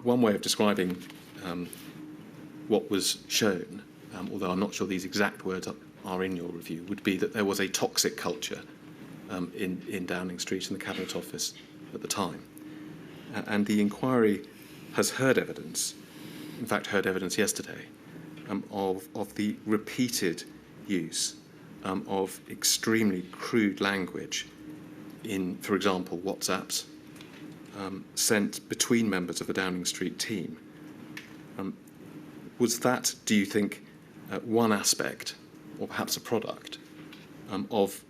one way of describing what was shown, although I'm not sure these exact words are in your review, would be that there was a toxic culture in Downing Street in the Cabinet Office at the time. And the inquiry has heard evidence, in fact heard evidence yesterday, of the repeated use of extremely crude language in, for example, WhatsApps sent between members of the Downing Street team. Was that, do you think, one aspect, or perhaps a product, of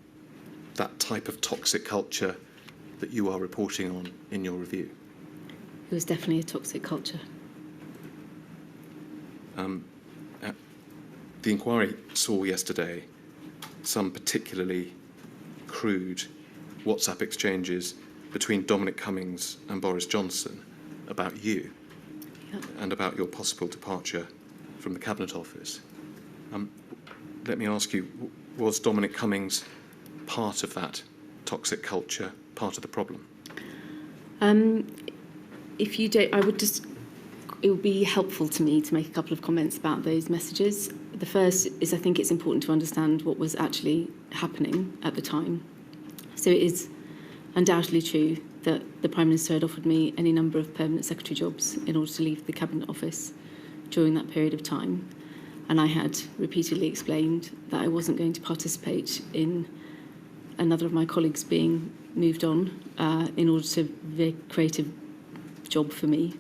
that type of toxic culture that you are reporting on in your review? It was definitely a toxic culture. The inquiry saw yesterday some particularly crude WhatsApp exchanges between Dominic Cummings and Boris Johnson about you and about your possible departure from the Cabinet Office. Let me ask you, was Dominic Cummings part of that toxic culture, part of the problem? If you don't, it would be helpful to me to make a couple of comments about those messages. The first is I think it's important to understand what was actually happening at the time. So it is undoubtedly true that the Prime Minister had offered me any number of permanent secretary jobs in order to leave the Cabinet Office during that period of time. And I had repeatedly explained that I wasn't going to participate in another of my colleagues being moved on in order to create a job for me.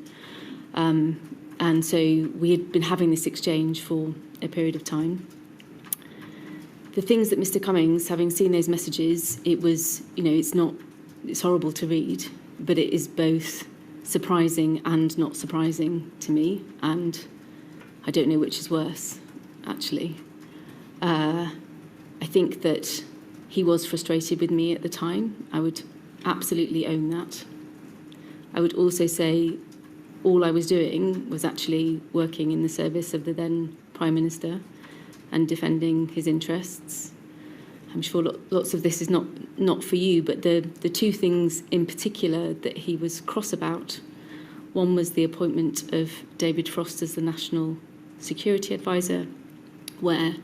And so we had been having this exchange for a period of time. The things that Mr. Cummings, having seen those messages, it was, it's horrible to read, but it is both surprising and not surprising to me, and I don't know which is worse, actually. I think that he was frustrated with me at the time. I would absolutely own that. I would also say all I was doing was actually working in the service of the then Prime Minister and defending his interests. I'm sure lots of this is not for you, but the two things in particular that he was cross about, one was the appointment of David Frost as the National Security Advisor, where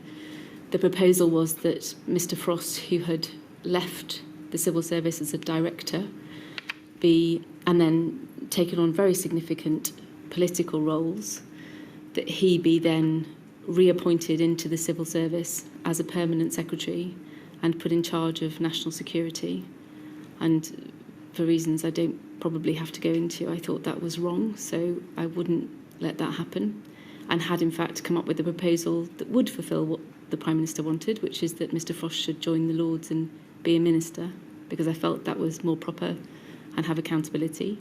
the proposal was that Mr. Frost, who had left the civil service as a director, and then taken on very significant political roles, that he be then reappointed into the civil service as a permanent secretary and put in charge of national security. And for reasons I don't probably have to go into, I thought that was wrong, so I wouldn't let that happen, and had in fact come up with a proposal that would fulfil what the Prime Minister wanted, which is that Mr. Frost should join the Lords and be a minister, because I felt that was more proper and have accountability.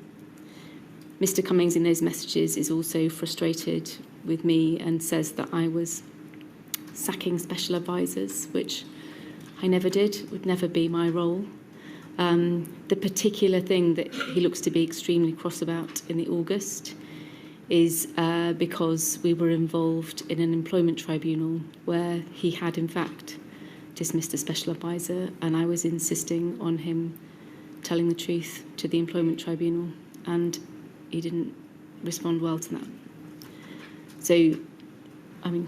Mr. Cummings in those messages is also frustrated with me and says that I was sacking special advisors, which I never did, would never be my role. The particular thing that he looks to be extremely cross about in the August is because we were involved in an employment tribunal where he had in fact dismissed a special advisor, and I was insisting on him telling the truth to the employment tribunal, and he didn't respond well to that. So, I mean,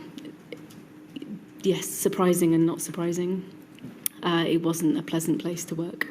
yes, surprising and not surprising. It wasn't a pleasant place to work.